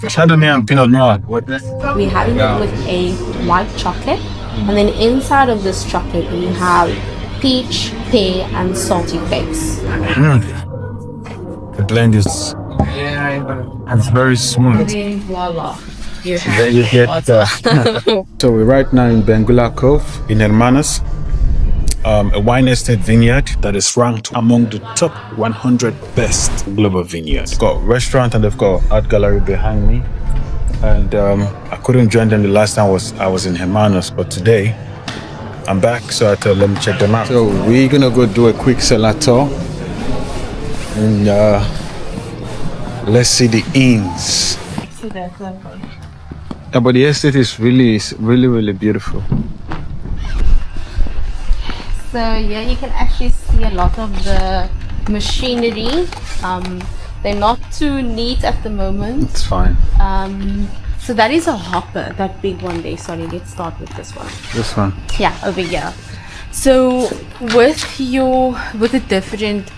Chardonnay and Pinot Noir. What? We're having it with a white chocolate, and then inside of this chocolate we have peach, pear, and salty figs. The blend is it's very smooth. Voila. You Then you get So we're right now in Benguela Cove in Hermanus, a wine estate vineyard that is ranked among the top 100 best global vineyards. They've got a restaurant and they've got art gallery behind me. And I couldn't join them the last time I was in Hermanus, but today I'm back, so I thought let me check them out. So we're gonna go do a quick cellar tour, and let's see the inns. Yeah, but the estate is really beautiful. So yeah, you can actually see a lot of the machinery. They're not too neat at the moment. It's fine. So that is a hopper, that big one there. Sorry, let's start with this one. This one. Yeah, over here. So with the different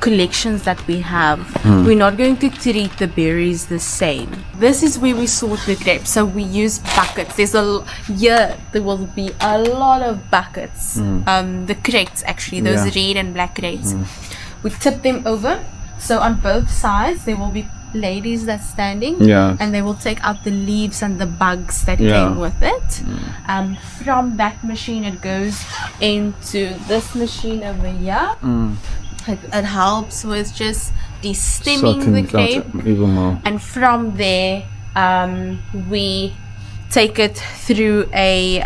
collections that we have, we're not going to treat the berries the same. This is where we sort the grapes, so we use buckets. There will be a lot of buckets, the crates actually, those red and black crates. We tip them over, so on both sides there will be ladies that's standing, and they will take out the leaves and the bugs that came with it. From that machine it goes into this machine over here. It helps with just de-stemming the grape, even more. And from there we take it through a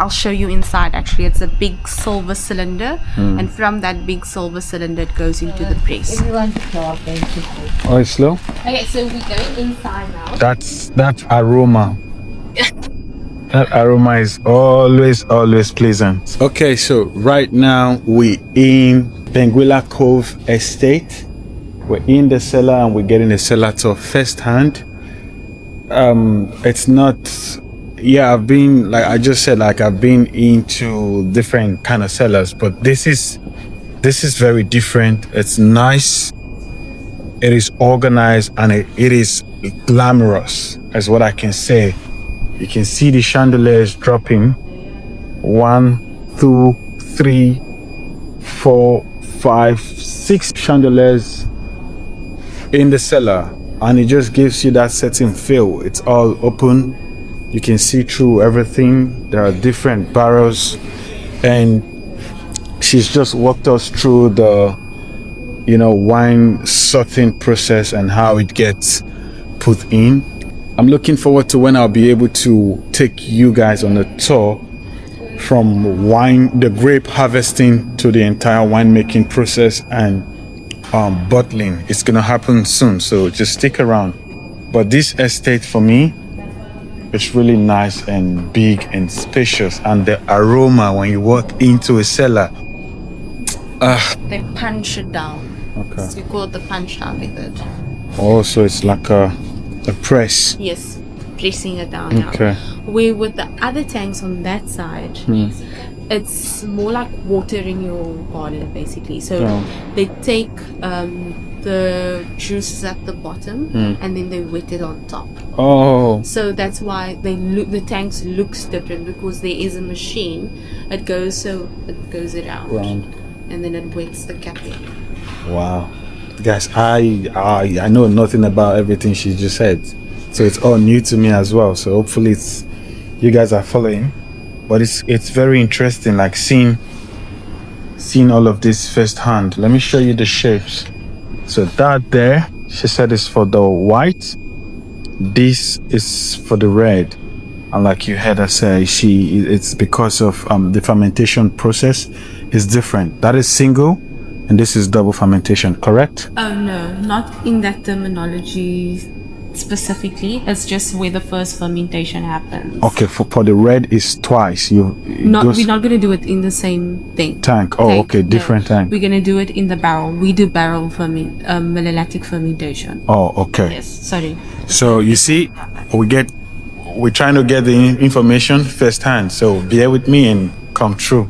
I'll show you inside. Actually, it's a big silver cylinder, and from that big silver cylinder it goes into the press. Oh, it's slow? Okay, so we're going inside now. That aroma. That aroma is always pleasant. Okay, so right now we in Benguela Cove Estate. We're in the cellar and we're getting a cellar tour firsthand. It's not, I've been, like I just said, like I've been into different kind of cellars, but this is very different. It's nice, it is organized, and it is glamorous, is what I can say. You can see the chandeliers dropping. 1, 2, 3, 4, 5, 6 chandeliers in the cellar, and it just gives you that certain feel. It's all open, you can see through everything. There are different barrels, and she's just walked us through the wine sorting process and how it gets put in. I'm looking forward to when I'll be able to take you guys on a tour from the grape harvesting to the entire winemaking process and bottling. It's gonna happen soon, so just stick around. But this estate for me, it's really nice and big and spacious, and the aroma when you walk into a cellar. They punch it down. Okay. So we call it the punch down method. Oh, so it's like a press. Yes, pressing it down. Okay. Where with the other tanks on that side, it's more like watering your garden basically. So they take the juices at the bottom and then they wet it on top. Oh. So that's why the tanks looks different, because there is a machine. It goes around. And then it wets the capping. Wow. Guys, I know nothing about everything she just said, so it's all new to me as well. So hopefully you guys are following, but it's very interesting, like seeing all of this firsthand. Let me show you the shapes. So that there, she said, is for the white. This is for the red, and like you heard her say, it's because of the fermentation process is different. That is single. And this is double fermentation, correct? Oh no, not in that terminology specifically. It's just where the first fermentation happens. Okay, for the red is twice. We're not going to do it in the same tank. Oh, okay, different tank. We're going to do it in the barrel. We do barrel malolactic fermentation. Oh, okay. Yes, sorry. So you see, we're trying to get the information firsthand. So bear with me and come through.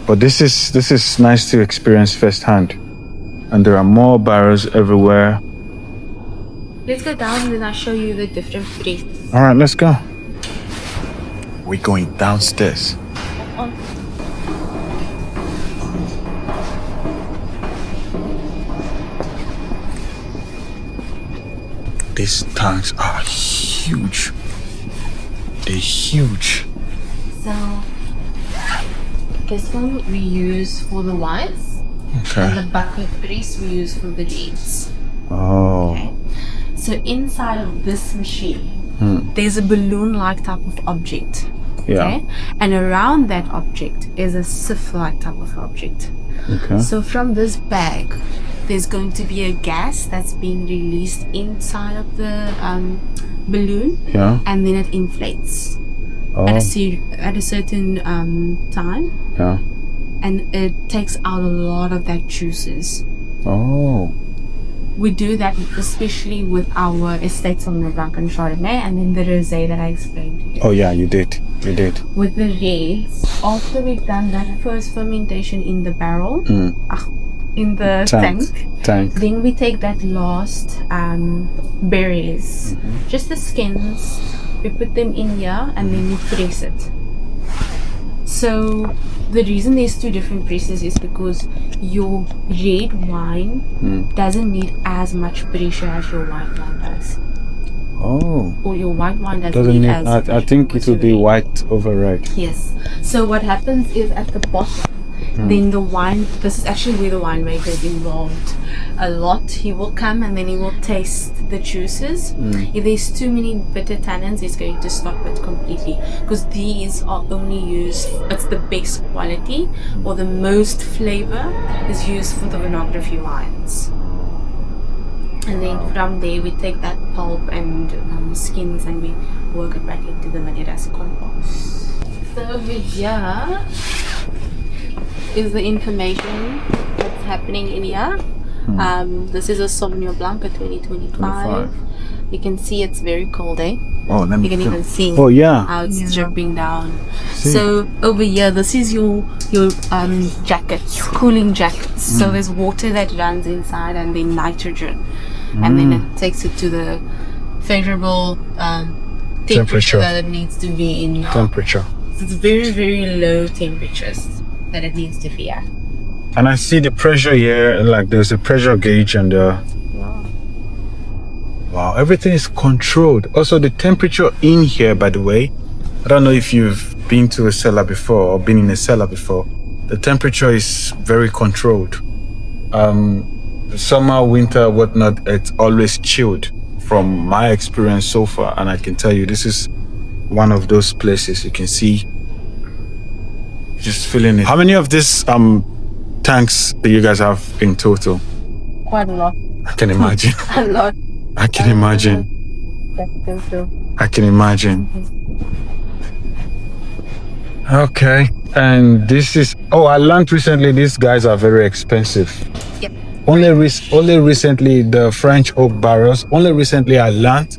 But this is nice to experience firsthand, and there are more barrels everywhere. Let's go down and then I'll show you the different breeds. All right, let's go. We're going downstairs. These tanks are huge. They're huge. So this one we use for the whites. Okay. And the bucket breeze we use for the reds. Oh. Okay. So inside of this machine, there's a balloon-like type of object. Yeah. Okay? And around that object is a sieve-like type of object. Okay. So from this bag, there's going to be a gas that's being released inside of the balloon. Yeah. And then it inflates at a certain time. Yeah. And it takes out a lot of that juices. Oh. We do that especially with our estates on the Blanc and Chardonnay, and then the Rosé that I explained to you. Oh yeah, you did. You did. With the reds, after we've done that first fermentation in the barrel, in the tank, then we take that last berries, just the skins, we put them in here and then we press it. So the reason there's two different presses is because your red wine doesn't need as much pressure as your white wine does. Oh. Or your white wine doesn't need as much. I think it will be white over red. Yes. So what happens is at the bottom, then the wine, this is actually where the winemaker is involved a lot. He will come and then he will taste the juices. If there's too many bitter tannins, he's going to stop it completely, because these are only used, it's the best quality or the most flavor is used for the vinography wines. And then from there we take that pulp and skins and we work it back into the vineyard as compost. So over here is the information that's happening in here. This is a Sauvignon Blanc 2025. You can see it's very cold, eh? Oh, let me You can even see how it's dripping down. So over here, this is your jackets, cooling jackets. So there's water that runs inside and then nitrogen, and then it takes it to the favorable temperature that it needs to be in. Temperature. So it's very, very low temperatures that it needs to be at. And I see the pressure here, like there's a pressure gauge and wow, everything is controlled. Also the temperature in here, by the way, I don't know if you've been to a cellar before or been in a cellar before. The temperature is very controlled. Summer, winter, whatnot, it's always chilled from my experience so far. And I can tell you, this is one of those places. You can see, just feeling it. How many of these tanks do you guys have in total? Quite a lot. I can imagine. A lot. I can imagine. I can imagine. Okay, and this is, I learned recently these guys are very expensive. Yep. Only recently, the French oak barrels, only recently I learned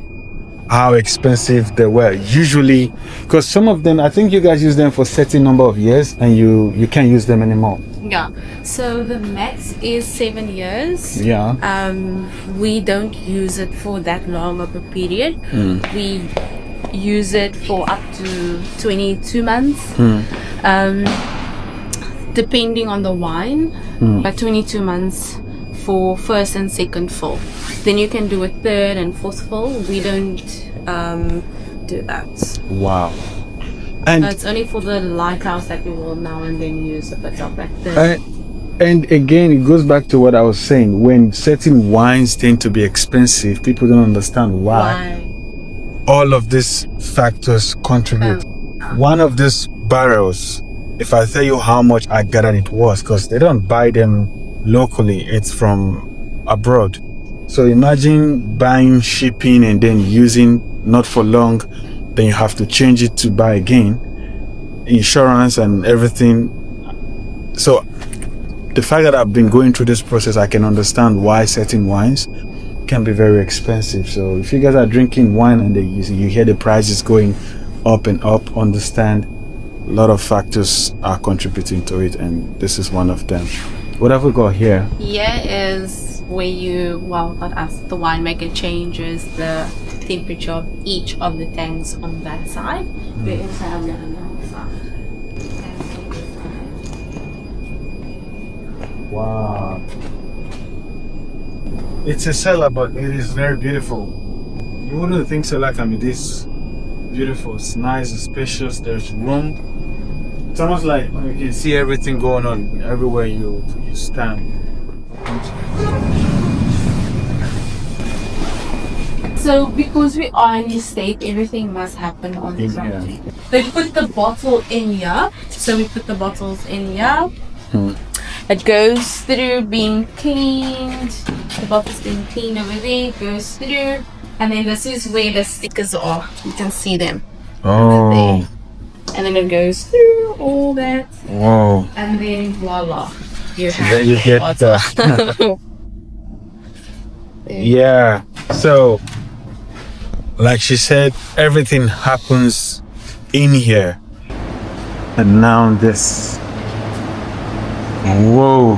how expensive they were. Usually, because some of them, I think you guys use them for a certain number of years and you can't use them anymore. Yeah, so the max is 7 years. Yeah. We don't use it for that long of a period. We use it for up to 22 months, depending on the wine, but 22 months for first and second fill. Then you can do a third and fourth fill. We don't do that. Wow. And it's only for the lighthouse that we will now and then use a bit of that third. And again, it goes back to what I was saying. When certain wines tend to be expensive, people don't understand why. All of these factors contribute. One of these barrels, if I tell you how much I gathered it was, because they don't buy them locally, it's from abroad. So imagine buying, shipping, and then using not for long, then you have to change it to buy again, insurance and everything. So the fact that I've been going through this process, I can understand why certain wines can be very expensive. So if you guys are drinking wine and you hear the prices going up and up, understand a lot of factors are contributing to it, and this is one of them. What have we got here? Here is where the winemaker changes the temperature of each of the tanks on that side. We also have that on the other side. Wow. It's a cellar, but it is very beautiful. You wouldn't think cellar can be this beautiful. It's nice, it's spacious, there's room. It's almost like you can see everything going on everywhere you stand. So because we are in the estate, everything must happen on the property. They put the bottle in here, so we put the bottles in here. It goes through being cleaned, the bottle's being cleaned over there, goes through, and then this is where the stickers are. You can see them. Oh. And then it goes through all that. Whoa. And then voila. You have Then you get the yeah. So like she said, everything happens in here. And now this. Whoa.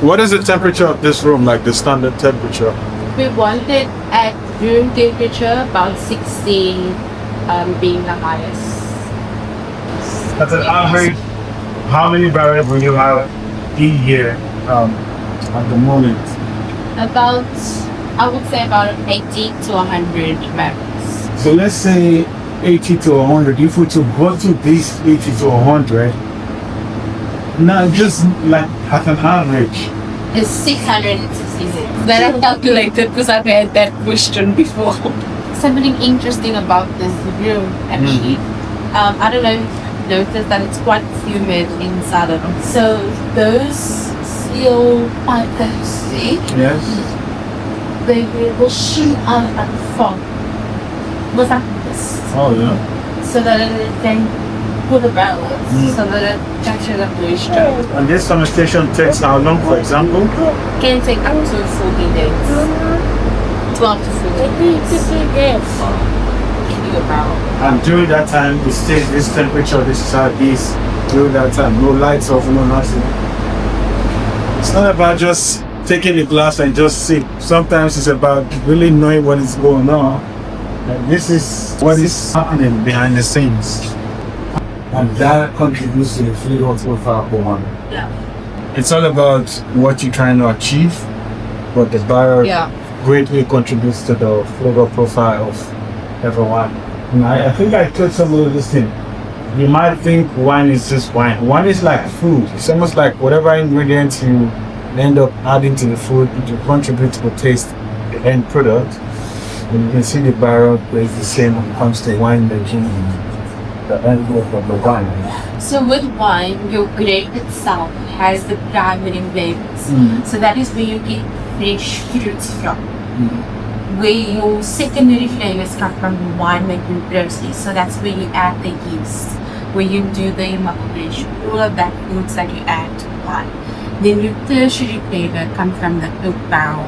What is the temperature of this room, like the standard temperature? We want it at room temperature, about 16 being the highest. That's an average. How many barrels will you have in here at the moment? About, I would say about 80 to 100 barrels. So let's say 80 to 100. If we to go to this 80 to 100, now just like at an average, It's 666. That I calculated because I've had that question before. Something interesting about this room, actually. I don't know if you noticed that it's quite humid inside of it. So those steel pipes that you see, yes. they will shoot out at the fog. Was like this. Oh yeah. So that it can put a balance, so that it captures the moisture. And this fermentation takes how long, for example? Can take up to 40 days. 12 to 14 days. Can you about? And during that time, it stays this temperature, this is how it is. During that time, no lights off, no nothing. It's not about just taking the glass and just sip. Sometimes it's about really knowing what is going on. And this is what is happening behind the scenes. And that contributes to the flavor profile for one. Yeah. It's all about what you're trying to achieve, but the barrel greatly contributes to the flavor profile of everyone. And I think I told somebody this thing. You might think wine is just wine. Wine is like food. It's almost like whatever ingredients you end up adding to the food, it will contribute to the taste, the end product. And you can see the barrel plays the same when it comes to wine making. The end goal of the wine. So with wine, your grape itself has the primary flavors. So that is where you get fresh fruits from. Where your secondary flavors come from the winemaking process. So that's where you add the yeast, where you do the evaporation, all of that fruits that you add to the wine. Then your tertiary flavor comes from the oak barrel.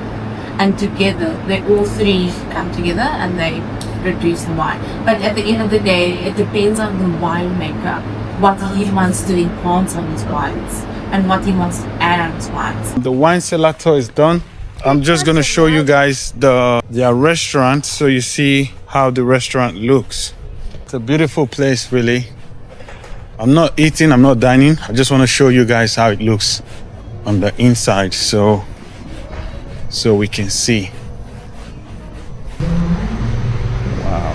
And together, they all three come together and they produce the wine. But at the end of the day, it depends on the winemaker, what he wants to enhance on his wines and what he wants to add on his wines. The wine cellar tour is done. I'm just going to show you guys their restaurant so you see how the restaurant looks. It's a beautiful place, really. I'm not eating, I'm not dining. I just want to show you guys how it looks on the inside so we can see. Wow.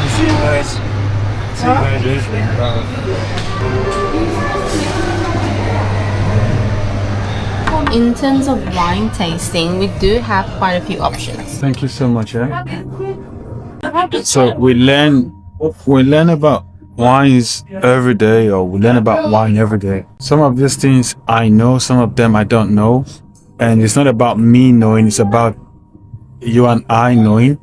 See you guys. See you guys. In terms of wine tasting, we do have quite a few options. Thank you so much. So we learn about wines every day, or we learn about wine every day. Some of these things I know, some of them I don't know. And it's not about me knowing, it's about you and I knowing.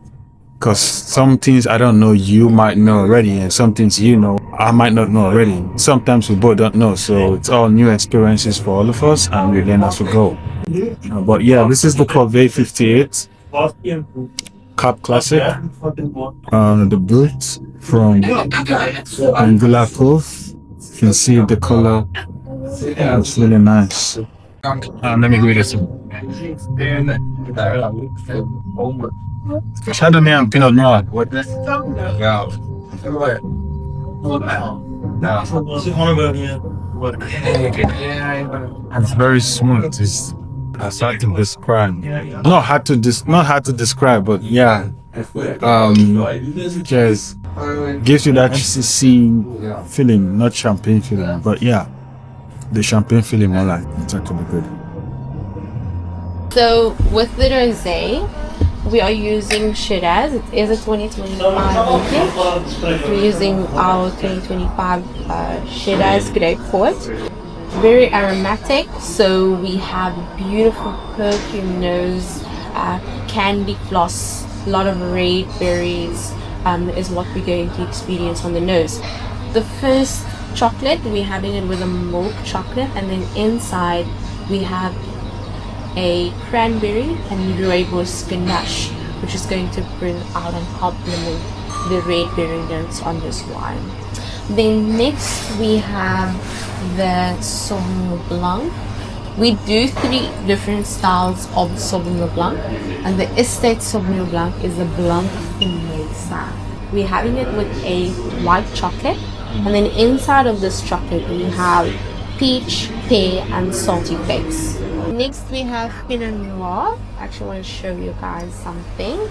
Because some things I don't know you might know already, and some things you know I might not know already. Sometimes we both don't know, so it's all new experiences for all of us, and we learn as we go. But yeah, this is the Cove 58. Cap Classique. The boots from Benguela Cove. You can see the color. It's really nice. Let me give you this one. Chardonnay and Pinot Noir. It's very smooth. It's hard to describe. Not hard to describe, but yeah. Just gives you that CC feeling, not champagne feeling, but yeah, the champagne feeling more like it's actually good. So with the rosé, we are using Shiraz. It is a 2025 vintage. We're using our 2025 Shiraz grapefruit. Very aromatic, so we have beautiful perfume nose, candy floss, a lot of red berries is what we're going to experience on the nose. The first chocolate, we're having it with a milk chocolate, and then inside we have a cranberry and rooibos ganache, which is going to bring out and complement the red berry notes on this wine. Then next we have the Sauvignon Blanc. We do 3 different styles of Sauvignon Blanc, and the Estate Sauvignon Blanc is a Blanc Fumé style. We're having it with a white chocolate, and then inside of this chocolate we have peach, pear, and salty flakes. Next we have Pinot Noir. I actually want to show you guys something.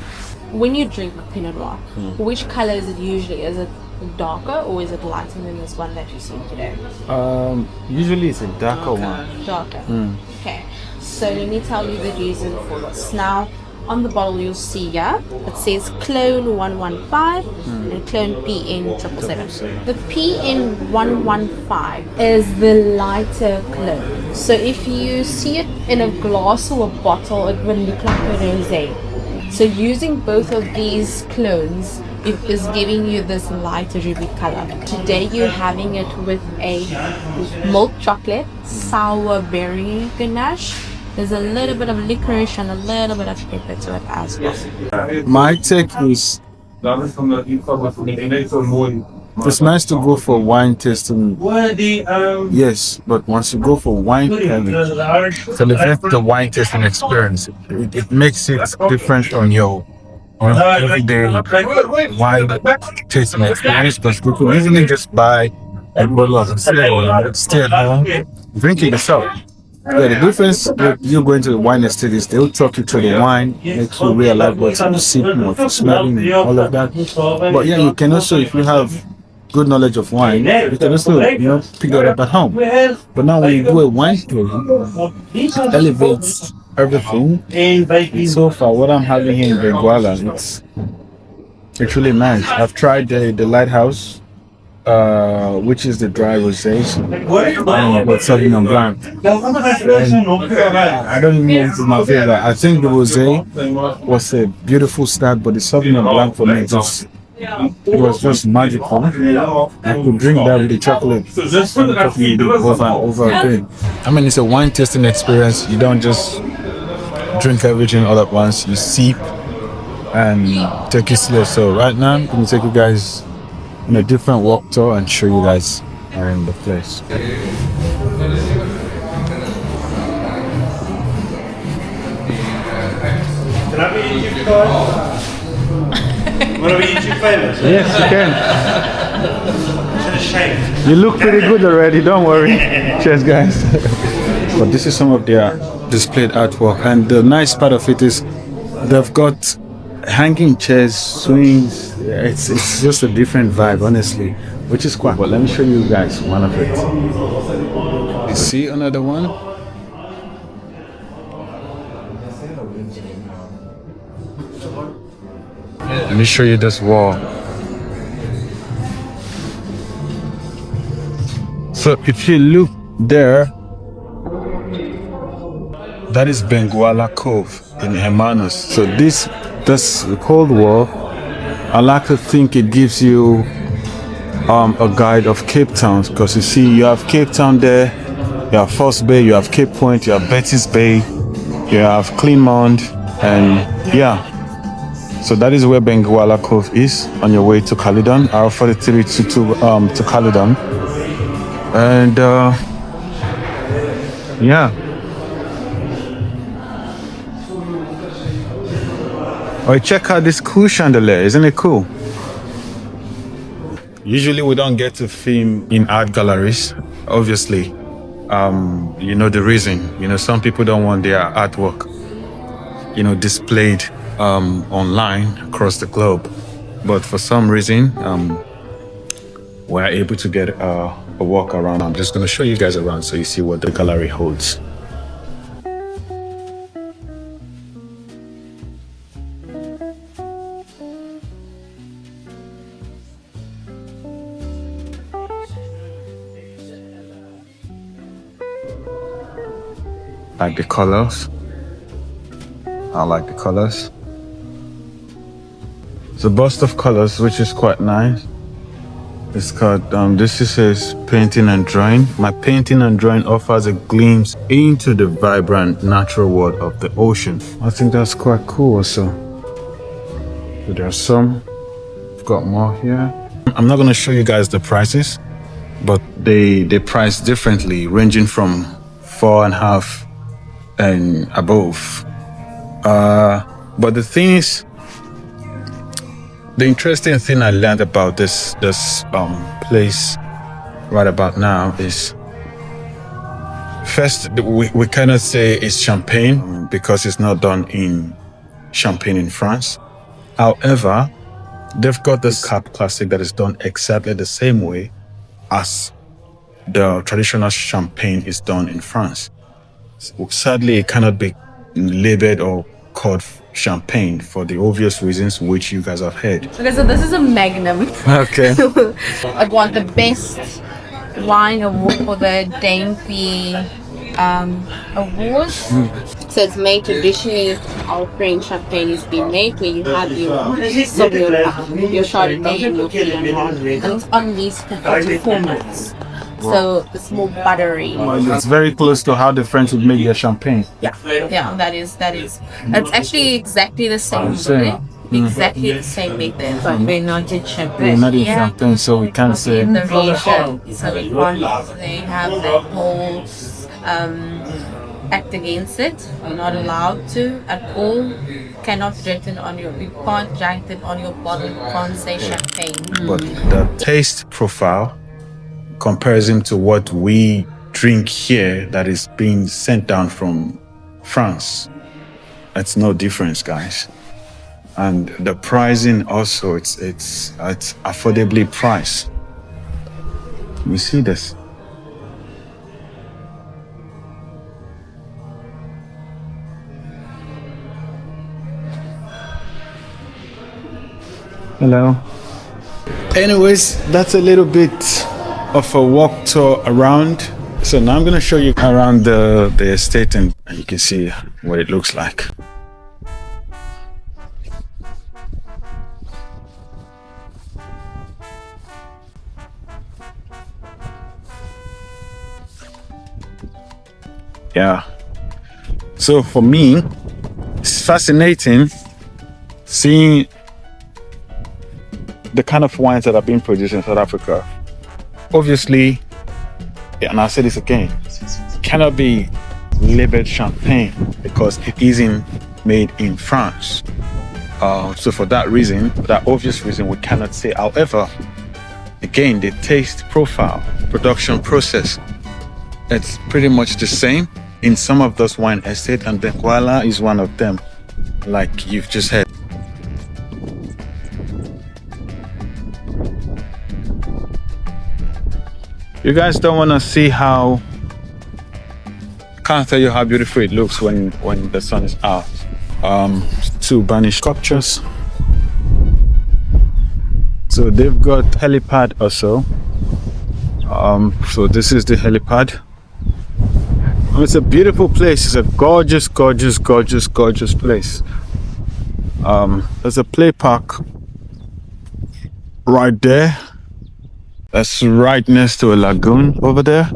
When you drink Pinot Noir, which color is it usually? Is it darker or is it lighter than this one that you see today? Usually it's a darker one. Darker. Okay. So let me tell you the reason for this. Now, on the bottle you'll see here, it says Clone 115 and Clone PN 777. The PN 115 is the lighter clone. So if you see it in a glass or a bottle, it will look like a rosé. So using both of these clones, it is giving you this lighter ruby color. Today you're having it with a milk chocolate, sour berry ganache. There's a little bit of licorice and a little bit of pepper to it as well. My take is it's nice to go for wine tasting. Yes, but once you go for wine pairing, to elevate the wine tasting experience, it makes it different on your everyday wine tasting experience, because you can easily just buy a bottle of Cellar, stay at home, drink it yourself. Yeah, the difference with you going to the wine estate is they'll talk you through the wine, make you realize what you're sipping, what you're smelling, and all of that. But yeah, you can also, if you have good knowledge of wine, you can also, pick that up at home. But now when you do a wine pairing, it elevates everything. So far, what I'm having here in Benguela, it's really nice. I've tried the Lighthouse, which is the dry rosé, with Sauvignon Blanc. I don't even know if it's my favorite. I think the rosé was a beautiful start, but the Sauvignon Blanc for me it was just magical. I could drink that with the chocolate over and over again. I mean, it's a wine tasting experience. You don't just drink everything all at once. You sip and take it slow. So right now, I'm going to take you guys on a different walk tour and show you guys around the place. Can I be YouTube famous? Want to be YouTube famous? Yes, you can. It's a shame. You look pretty good already, don't worry. Cheers, guys. But this is some of their displayed artwork, and the nice part of it is they've got hanging chairs, swings. It's just a different vibe, honestly, which is quite. But let me show you guys one of it. You see another one? Let me show you this wall. So if you look there, that is Benguela Cove in Hermanus. So this cold wall, I like to think it gives you a guide of Cape Town, because you see you have Cape Town there, you have False Bay, you have Cape Point, you have Betty's Bay, you have Cleanmount, and yeah, So that is where Benguela Cove is on your way to Caledon, R43 to Caledon. And yeah. Oh, check out this cool chandelier, isn't it cool? Usually we don't get to film in art galleries, obviously. You know the reason. You know, some people don't want their artwork, you know, displayed online across the globe. But for some reason, we're able to get a walk around. I'm just going to show you guys around so you see what the gallery holds. Like the colors. I like the colors. It's a burst of colors, which is quite nice. It's called, this says painting and drawing. My painting and drawing offers a glimpse into the vibrant natural world of the ocean. I think that's quite cool also. So there are some, I've got more here. I'm not gonna show you guys the prices, but they price differently, ranging from 4.5 and above. But the thing is, the interesting thing I learned about this place right about now is, first, we cannot say it's champagne because it's not done in Champagne in France. However, they've got this Cap Classique that is done exactly the same way as the traditional champagne is done in France. Sadly, it cannot be labeled or called champagne for the obvious reasons which you guys have heard. Okay, so this is a Magnum. Okay. I won the best wine award for the Dainty Awards. So it's made traditionally. Our French champagne is being made where you have your Sauvignon, your Chardonnay, and your Pinot Noir, and it's unleashed for 44 months. So it's more buttery. It's very close to how the French would make their champagne. Yeah, that is. It's actually exactly the same. Exactly the same method. But we're not in champagne. We're not in champagne, so we can't say. The region, so they have that whole act against it. You're not allowed to at all. Cannot drink it on your. You can't drink it on your bottle. You can't say champagne. But the taste profile, comparison to what we drink here that is being sent down from France, it's no difference, guys. And the pricing also, it's affordably priced. We see this. Hello. Anyways, that's a little bit of a walk tour around. So now I'm going to show you around the estate, and you can see what it looks like. Yeah. So for me, it's fascinating seeing the kind of wines that are being produced in South Africa. Obviously, and I'll say this again, it cannot be labeled champagne because it isn't made in France. So for that reason, that obvious reason, we cannot say. However, again, the taste profile, production process, it's pretty much the same in some of those wine estates, and Benguela is one of them, like you've just heard. You guys don't want to see how, I can't tell you how beautiful it looks when the sun is out. Two Spanish sculptures. So they've got helipad also. So this is the helipad. It's a beautiful place. It's a gorgeous, gorgeous, gorgeous, gorgeous place. There's a play park right there. That's right next to a lagoon over there.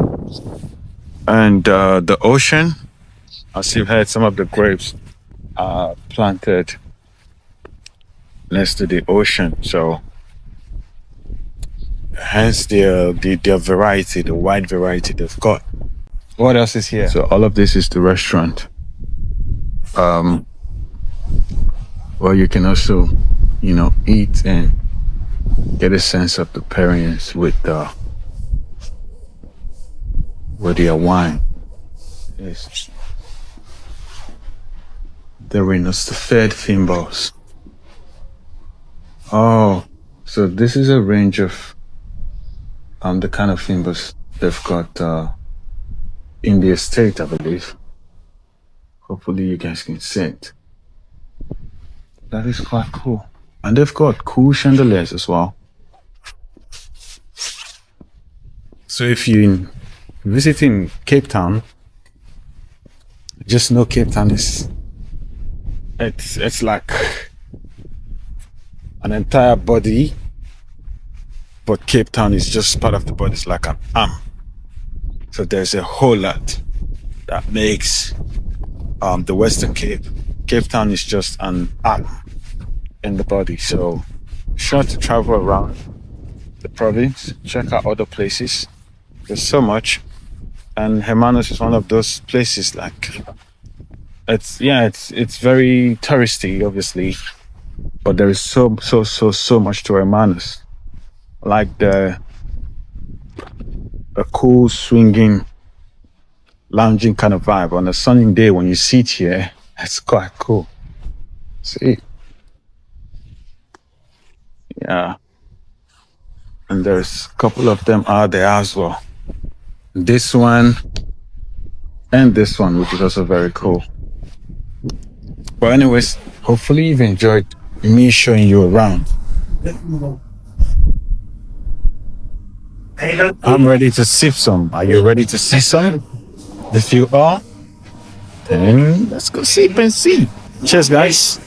And the ocean. As you've heard, some of the grapes are planted next to the ocean, so hence their variety, the wide variety they've got. What else is here? So all of this is the restaurant. Where you can also, eat and get a sense of the pairings with your wine. Yes. The rhinoceros thimbles. Oh, so this is a range of the kind of thimbles they've got in the estate, I believe. Hopefully you guys can see it. That is quite cool. And they've got cool chandeliers as well. So if you're visiting Cape Town, just know Cape Town is it's like an entire body, but Cape Town is just part of the body. It's like an arm. So there's a whole lot that makes the Western Cape. Cape Town is just an arm in the body. So sure to travel around the province, check out other places. There's so much, and Hermanus is one of those places. Like it's very touristy, obviously, but there is so much to Hermanus. Like a cool swinging, lounging kind of vibe on a sunny day when you sit here. It's quite cool. See, yeah, and there's a couple of them out there as well. This one and this one, which is also very cool. But anyways, hopefully you've enjoyed me showing you around. I'm ready to sip some. Are you ready to see some? If you are, then let's go sip and see. Cheers, guys.